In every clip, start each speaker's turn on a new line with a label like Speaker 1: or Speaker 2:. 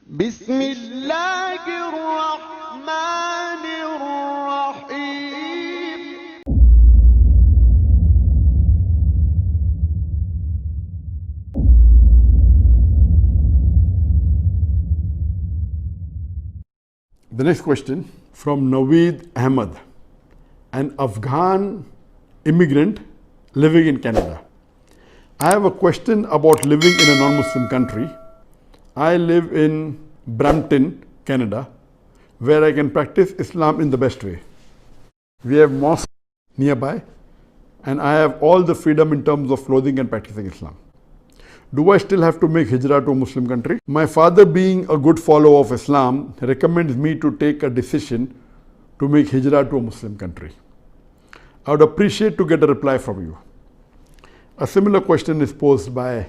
Speaker 1: بسم الله الرحمن الرحيم.
Speaker 2: The next question from Naveed Ahmed, an Afghan immigrant living in Canada. I have a question about living in a non-Muslim country. I live in Brampton, Canada, where I can practice Islam in the best way. We have mosques nearby, and I have all the freedom in terms of clothing and practicing Islam. Do I still have to make hijrah to a Muslim country? My father, being a good follower of Islam, recommends me to take a decision to make hijrah to a Muslim country. I would appreciate to get a reply from you. A similar question is posed by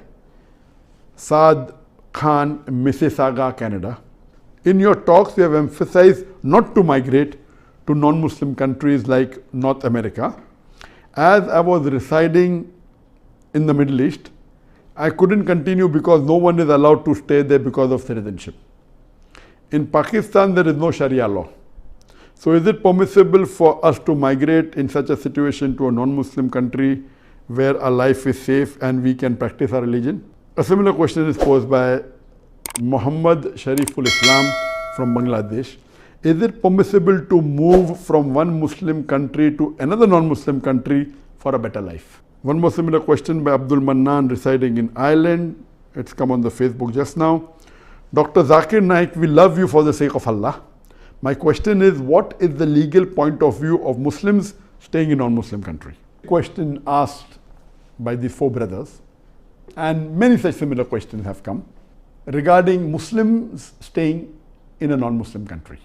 Speaker 2: Saad Khan, Mississauga, Canada. In your talks, you have emphasized not to migrate to non-Muslim countries like North America. As I was residing in the Middle East, I couldn't continue because no one is allowed to stay there because of citizenship. In Pakistan, there is no Sharia law. So is it permissible for us to migrate in such a situation to a non-Muslim country where our life is safe and we can practice our religion? A similar question is posed by Muhammad Shariful Islam from Bangladesh. Is it permissible to move from one Muslim country to another non-Muslim country for a better life? One more similar question by Abdul Mannan residing in Ireland. It's come on the Facebook just now. Dr. Zakir Naik, we love you for the sake of Allah. My question is, what is the legal point of view of Muslims staying in non-Muslim country? Question asked by the four brothers, and many such similar questions have come regarding Muslims staying in a non-Muslim country.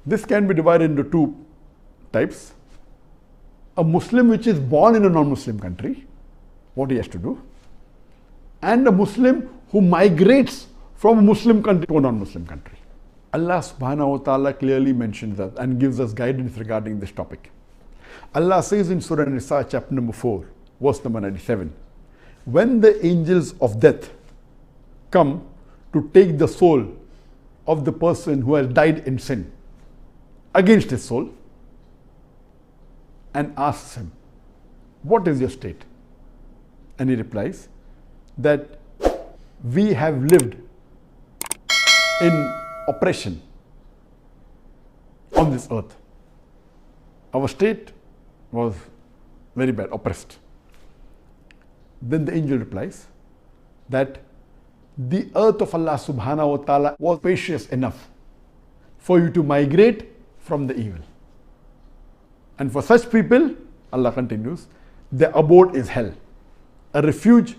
Speaker 2: This can be divided into two types. A Muslim which is born in a non-Muslim country, what he has to do, and a Muslim who migrates from a Muslim country to a non-Muslim country. Allah subhanahu wa ta'ala clearly mentions that and gives us guidance regarding this topic. Allah says in Surah Nisa chapter number 4, verse number 97, when the angels of death come to take the soul of the person who has died in sin against his soul, and asks him, what is your state? And he replies that we have lived in oppression on this earth. Our state was very bad, oppressed. Then the angel replies that the earth of Allah subhanahu wa ta'ala was spacious enough for you to migrate from the evil. And for such people, Allah continues, their abode is hell, a refuge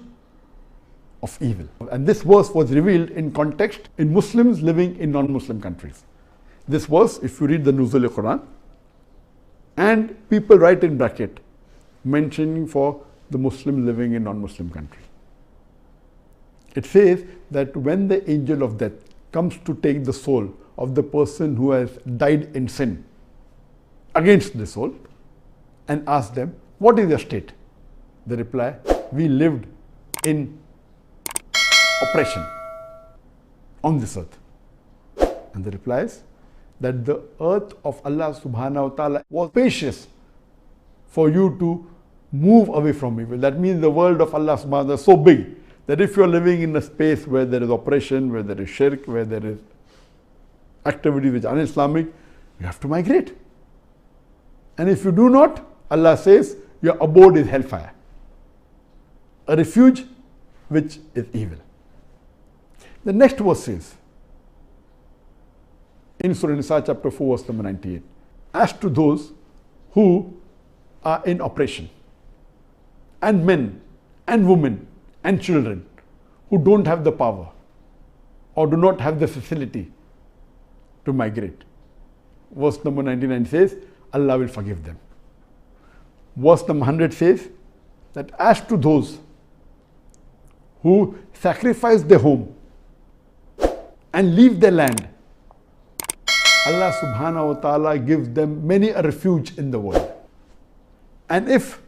Speaker 2: of evil. And this verse was revealed in context in Muslims living in non-Muslim countries. This verse, if you read the Nuzul Quran, and people write in bracket, mentioning for the Muslim living in non-Muslim country. It says that when the angel of death comes to take the soul of the person who has died in sin against the soul and ask them, what is your state? They reply, we lived in oppression on this earth. And the reply is that the earth of Allah subhanahu wa ta'ala was spacious for you to move away from evil. That means the world of Allah subhanahu wa ta'ala is so big that if you are living in a space where there is oppression, where there is shirk, where there is activity which is un-Islamic, you have to migrate. And if you do not, Allah says, your abode is hellfire, a refuge which is evil. The next verse says, in Surah Nisa chapter 4, verse number 98, as to those who are in oppression, and men, and women, and children, who don't have the power, or do not have the facility to migrate. Verse number 99 says, Allah will forgive them. Verse number 100 says that as to those who sacrifice their home and leave their land, Allah subhanahu wa ta'ala gives them many a refuge in the world. And if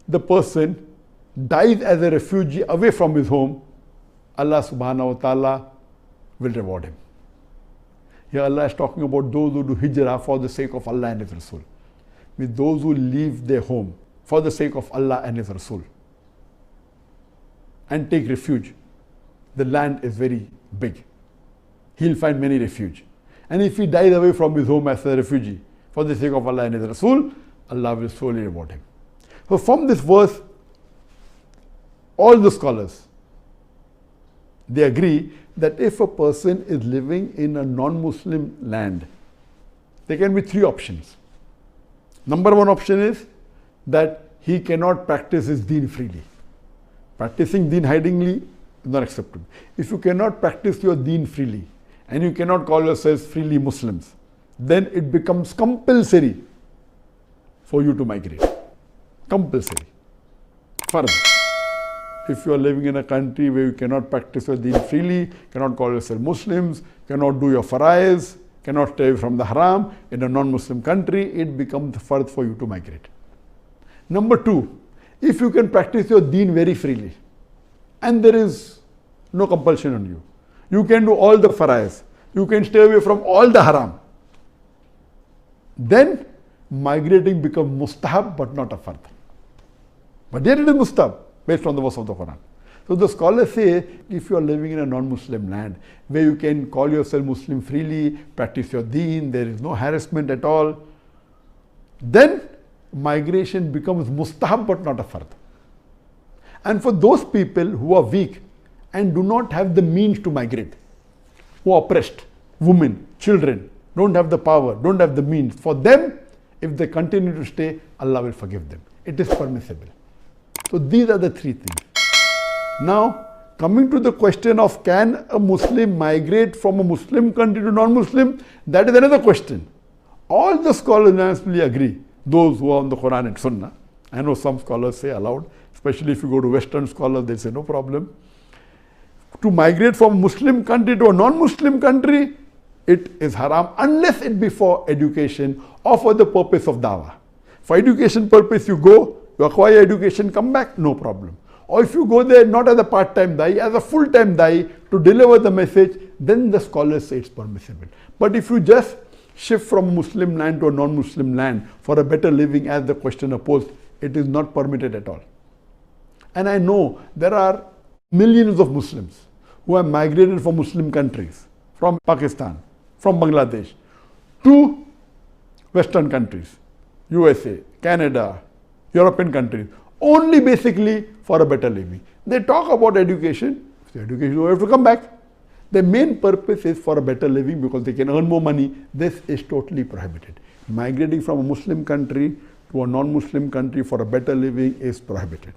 Speaker 2: the person dies as a refugee away from his home, Allah subhanahu wa ta'ala will reward him. Here Allah is talking about those who do hijrah for the sake of Allah and His Rasul. With those who leave their home for the sake of Allah and His Rasul and take refuge. The land is very big. He'll find many refuge. And if he dies away from his home as a refugee for the sake of Allah and His Rasul, Allah will surely reward him. So from this verse, all the scholars, they agree that if a person is living in a non-Muslim land, there can be three options. Number one option is that he cannot practice his deen freely. Practicing deen hidingly is not acceptable. If you cannot practice your deen freely and you cannot call yourselves freely Muslims, then it becomes compulsory for you to migrate. Compulsory. Further, if you are living in a country where you cannot practice your deen freely, cannot call yourself Muslims, cannot do your faraiz, cannot stay away from the haram in a non-Muslim country, it becomes fard for you to migrate. Number two, if you can practice your deen very freely and there is no compulsion on you, you can do all the faraiz, you can stay away from all the haram, then migrating becomes mustahab but not a fard. But yet it is mustahab based on the verse of the Quran. So the scholars say if you are living in a non-Muslim land where you can call yourself Muslim freely, practice your deen, there is no harassment at all, then migration becomes mustahab but not a fard. And for those people who are weak and do not have the means to migrate, who are oppressed, women, children, don't have the power, don't have the means, for them, if they continue to stay, Allah will forgive them. It is permissible. So these are the three things. Now, coming to the question of can a Muslim migrate from a Muslim country to non-Muslim, that is another question. All the scholars unanimously agree, those who are on the Quran and Sunnah. I know some scholars say allowed, especially if you go to Western scholars, they say no problem. To migrate from a Muslim country to a non-Muslim country, it is haram unless it be for education or for the purpose of dawah. For education purpose you go, you acquire education, come back, no problem. Or if you go there not as a part-time da'i, as a full-time da'i to deliver the message, then the scholars say it's permissible. But if you just shift from Muslim land to a non-Muslim land for a better living as the questioner posed, it is not permitted at all. And I know there are millions of Muslims who have migrated from Muslim countries, from Pakistan, from Bangladesh, to Western countries, USA, Canada, European countries, only basically for a better living. They talk about education, education you have to come back. The main purpose is for a better living because they can earn more money. This is totally prohibited. Migrating from a Muslim country to a non-Muslim country for a better living is prohibited.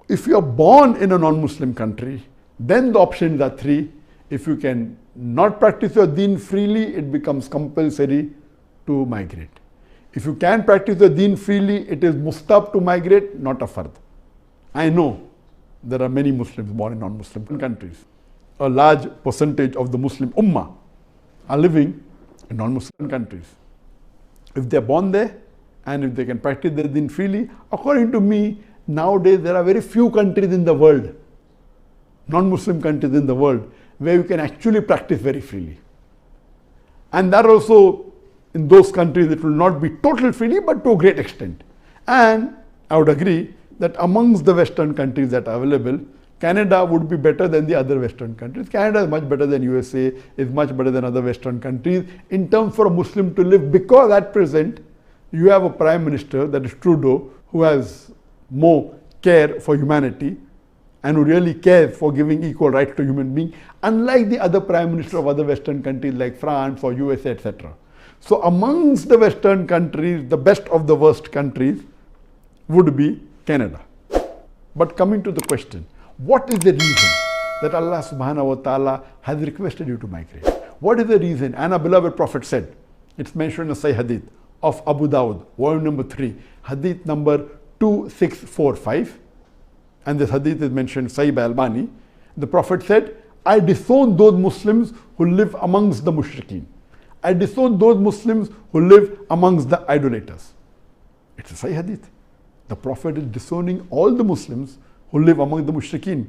Speaker 2: If you are born in a non-Muslim country, then the options are three. If you can not practice your deen freely, it becomes compulsory to migrate. If you can practice your deen freely, it is mustahab to migrate, not a fard. I know there are many Muslims born in non-Muslim countries. A large percentage of the Muslim ummah are living in non-Muslim countries. If they are born there and if they can practice their deen freely, according to me, nowadays there are very few countries in the world, non-Muslim countries in the world, where you can actually practice very freely. And that also, in those countries, it will not be total freely, but to a great extent. And I would agree that amongst the Western countries that are available, Canada would be better than the other Western countries. Canada is much better than USA, is much better than other Western countries in terms for a Muslim to live, because at present, you have a Prime Minister, that is Trudeau, who has more care for humanity and who really cares for giving equal rights to human beings, unlike the other Prime Minister of other Western countries like France or USA, etc. So amongst the Western countries, the best of the worst countries would be Canada. But coming to the question, what is the reason that Allah subhanahu wa ta'ala has requested you to migrate? What is the reason? And our beloved Prophet said, it's mentioned in a Sahih Hadith of Abu Dawud, volume number 3, Hadith number 2645. And this Hadith is mentioned Sahih by Albani. The Prophet said, I disown those Muslims who live amongst the mushrikeen. I disown those Muslims who live amongst the idolaters. It's a Sahih Hadith. The Prophet is disowning all the Muslims who live among the mushrikeen.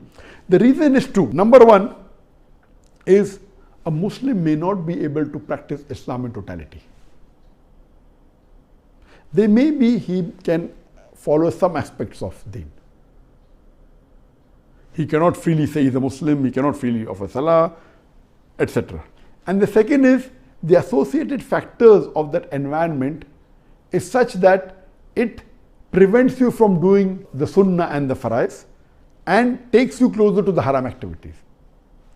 Speaker 2: The reason is two. Number one, is a Muslim may not be able to practice Islam in totality. They may be, he can follow some aspects of deen. He cannot freely say he's a Muslim, he cannot freely offer salah, etc. And the second is the associated factors of that environment is such that it prevents you from doing the sunnah and the faraiz and takes you closer to the haram activities.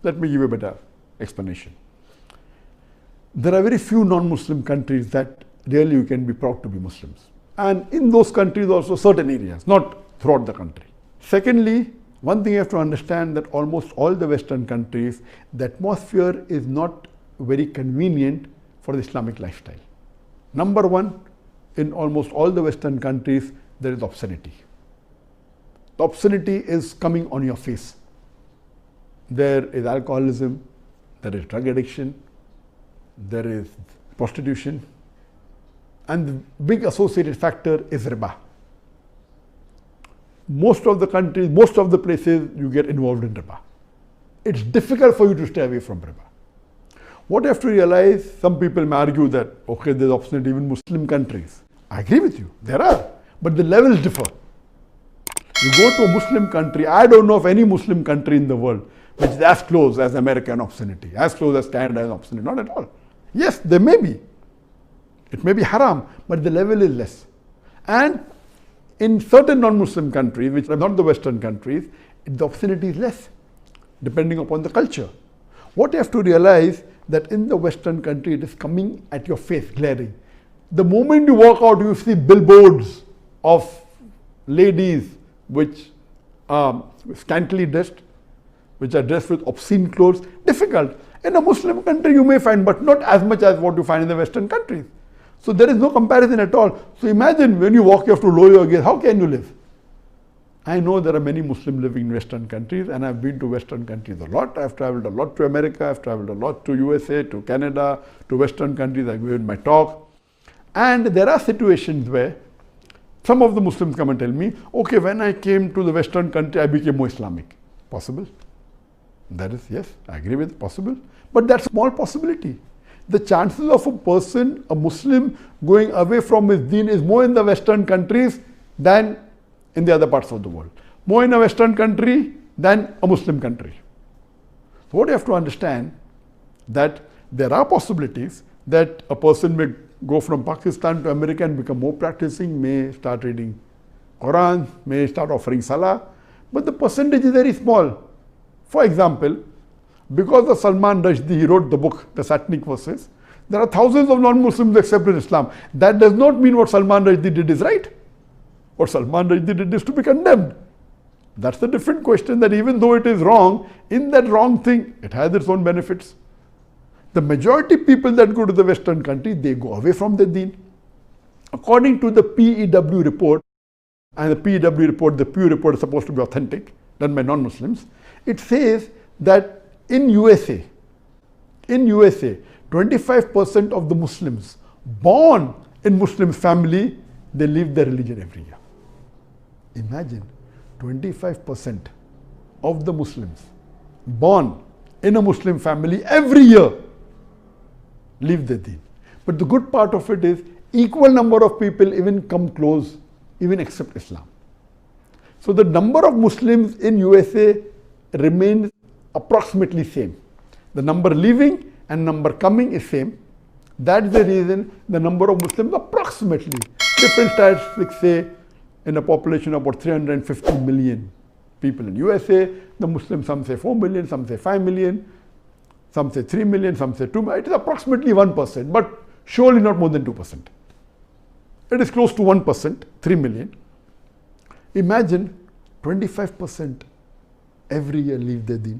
Speaker 2: Let me give you a better explanation. There are very few non-Muslim countries that really you can be proud to be Muslims. And in those countries also certain areas, not throughout the country. Secondly, one thing you have to understand that almost all the Western countries, the atmosphere is not very convenient for the Islamic lifestyle. Number one, in almost all the Western countries, there is obscenity. The obscenity is coming on your face. There is alcoholism, there is drug addiction, there is prostitution, and the big associated factor is rabba. Most of the countries, most of the places you get involved in rabba. It's difficult for you to stay away from rabba. What you have to realize, some people may argue that, okay, there's obscenity even in Muslim countries. I agree with you, there are, but the levels differ. You go to a Muslim country, I don't know of any Muslim country in the world which is as close as American obscenity, as close as Canada obscenity, not at all. Yes, there may be. It may be haram, but the level is less. And in certain non-Muslim countries, which are not the Western countries, the obscenity is less, depending upon the culture. What you have to realize that in the Western country, it is coming at your face, glaring. The moment you walk out, you see billboards of ladies which are scantily dressed, which are dressed with obscene clothes. Difficult. In a Muslim country, you may find, but not as much as what you find in the Western countries. So there is no comparison at all. So imagine when you walk, you have to lower your gaze. How can you live? I know there are many Muslims living in Western countries, and I've been to Western countries a lot. I've traveled a lot to America, I've traveled a lot to USA, to Canada, to Western countries. I've given my talk. And there are situations where some of the Muslims come and tell me, okay, when I came to the Western country, I became more Islamic. Possible? That is, yes, I agree with it, possible. But that's a small possibility. The chances of a person, a Muslim, going away from his deen is more in the Western countries than in the other parts of the world. More in a Western country than a Muslim country. So what you have to understand that there are possibilities that a person may go from Pakistan to America and become more practicing, may start reading Quran, may start offering salah, but the percentage is very small. For example, because of Salman Rushdie, he wrote the book, The Satanic Verses, there are thousands of non-Muslims accepted Islam. That does not mean what Salman Rushdie did is right. What Salman Rushdie did is to be condemned. That's the different question, that even though it is wrong, in that wrong thing, it has its own benefits. The majority people that go to the Western country, they go away from the deen. According to the PEW report, and the PEW report, the Pew report is supposed to be authentic, done by non-Muslims, it says that in USA, 25% of the Muslims born in Muslim family, they leave their religion every year. Imagine, 25% of the Muslims born in a Muslim family every year leave their deen. But the good part of it is equal number of people even come close, even accept Islam. So the number of Muslims in USA remains approximately same. The number leaving and number coming is same. That's the reason the number of Muslims approximately, different statistics say in a population of about 350 million people in USA, the Muslims, some say 4 million, some say 5 million, some say 3 million, some say 2 million. It is approximately 1%, but surely not more than 2%. It is close to 1%, 3 million. Imagine 25% every year leave their deen.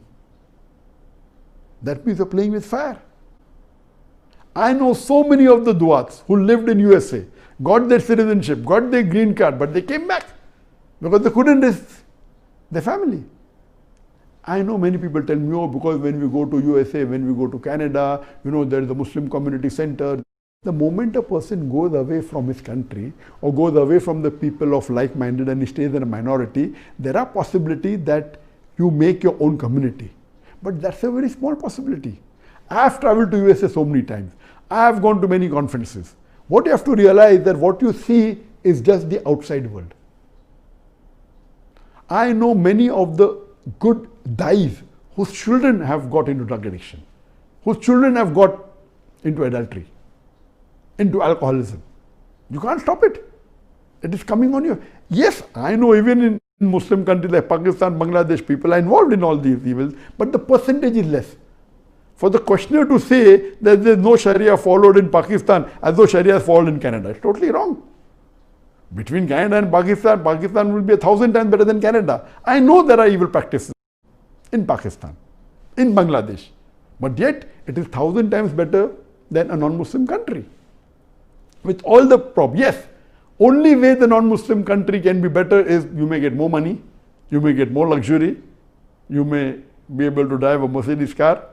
Speaker 2: That means they're playing with fire. I know so many of the duats who lived in USA, got their citizenship, got their green card, but they came back because they couldn't risk their family. I know many people tell me, oh, because when we go to USA, when we go to Canada, there is a Muslim community center. The moment a person goes away from his country or goes away from the people of like-minded and he stays in a minority, there are possibilities that you make your own community. But that's a very small possibility. I have traveled to USA so many times. I have gone to many conferences. What you have to realize that what you see is just the outside world. I know many of the good dais whose children have got into drug addiction, whose children have got into adultery, into alcoholism. You can't stop it. It is coming on you. Yes, I know even in Muslim countries like Pakistan, Bangladesh, people are involved in all these evils, but the percentage is less. For the questioner to say that there is no Sharia followed in Pakistan as though Sharia is followed in Canada, it's totally wrong. Between Canada and Pakistan, Pakistan will be 1,000 times better than Canada. I know there are evil practices in Pakistan, in Bangladesh, but yet it is 1,000 times better than a non-Muslim country. With all the problems, yes, only way the non-Muslim country can be better is you may get more money, you may get more luxury, you may be able to drive a Mercedes car,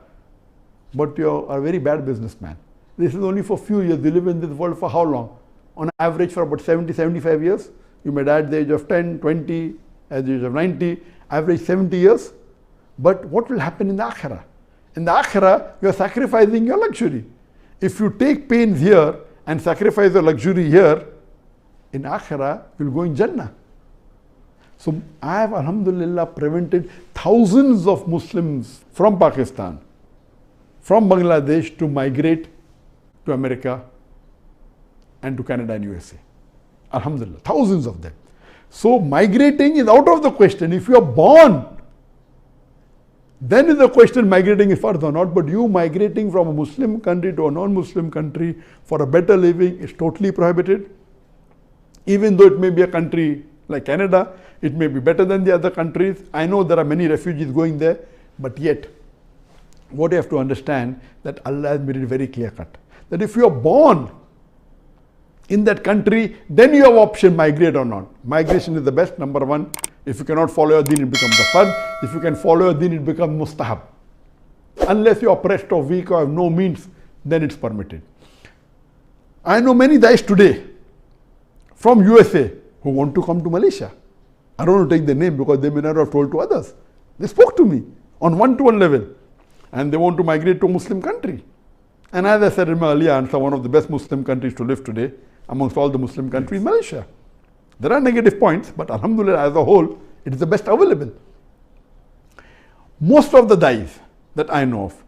Speaker 2: but you are a very bad businessman. This is only for few years. You live in this world for how long? On average for about 70, 75 years. You may die at the age of 10, 20, at the age of 90, average 70 years. But what will happen in the Akhirah? In the Akhirah, you are sacrificing your luxury. If you take pains here and sacrifice your luxury here, in Akhirah, you will go in Jannah. So I have, alhamdulillah, prevented thousands of Muslims from Pakistan, from Bangladesh to migrate to America and to Canada and USA. Alhamdulillah, thousands of them. So migrating is out of the question. If you are born, then is the question migrating is further or not. But you migrating from a Muslim country to a non-Muslim country for a better living is totally prohibited. Even though it may be a country like Canada, it may be better than the other countries. I know there are many refugees going there, but yet, what you have to understand that Allah has made it very clear cut. That if you are born in that country, then you have option migrate or not. Migration is the best, number one. If you cannot follow your deen, it becomes the fard. If you can follow your deen, it becomes mustahab. Unless you are oppressed or weak or have no means, then it's permitted. I know many guys today from USA who want to come to Malaysia. I don't want to take their name because they may not have told to others. They spoke to me on one-to-one level and they want to migrate to a Muslim country. And as I said in my earlier answer, one of the best Muslim countries to live today amongst all the Muslim countries, Malaysia. There are negative points, but alhamdulillah, as a whole, it is the best available. Most of the dais that I know of,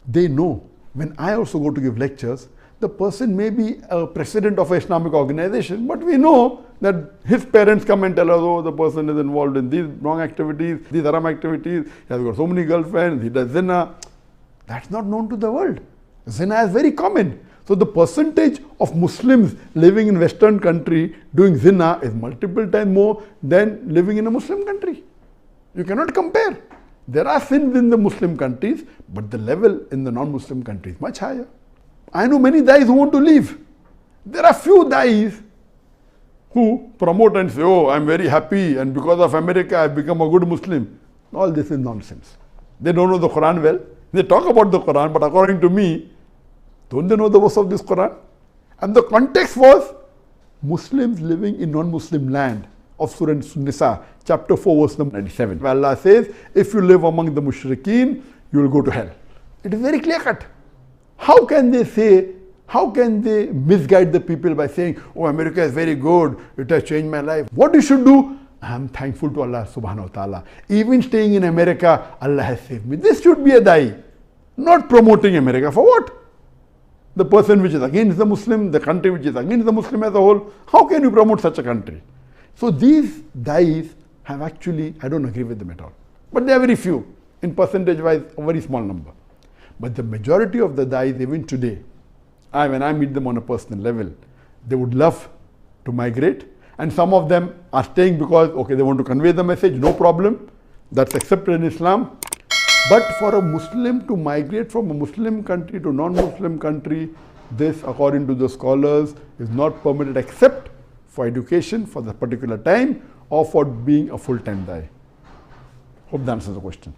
Speaker 2: they know when I also go to give lectures, the person may be a president of an Islamic organization, but we know that his parents come and tell us, oh, the person is involved in these wrong activities, these haram activities, he has got so many girlfriends, he does zina. That's not known to the world. Zina is very common. So the percentage of Muslims living in Western country doing zina is multiple times more than living in a Muslim country. You cannot compare. There are sins in the Muslim countries, but the level in the non-Muslim countries is much higher. I know many dais who want to leave. There are few dais who promote and say, oh, I'm very happy and because of America I've become a good Muslim. All this is nonsense. They don't know the Quran well. They talk about the Quran, but according to me, don't they know the verse of this Quran? And the context was Muslims living in non-Muslim land of Surah Nisa, chapter 4, verse number 97. Where Allah says, if you live among the mushrikeen, you will go to hell. It is very clear cut. How can they say, how can they misguide the people by saying, oh, America is very good, it has changed my life. What you should do? I am thankful to Allah subhanahu wa ta'ala. Even staying in America, Allah has saved me. This should be a dai. Not promoting America. For what? The person which is against the Muslim, the country which is against the Muslim as a whole, how can you promote such a country? So these dais have actually, I don't agree with them at all. But they are very few. In percentage wise, a very small number. But the majority of the dais, even today, when I meet them on a personal level, they would love to migrate. And some of them are staying because, okay, they want to convey the message, no problem. That's accepted in Islam. But for a Muslim to migrate from a Muslim country to non-Muslim country, this, according to the scholars, is not permitted except for education for the particular time or for being a full-time dai. Hope that answers the question.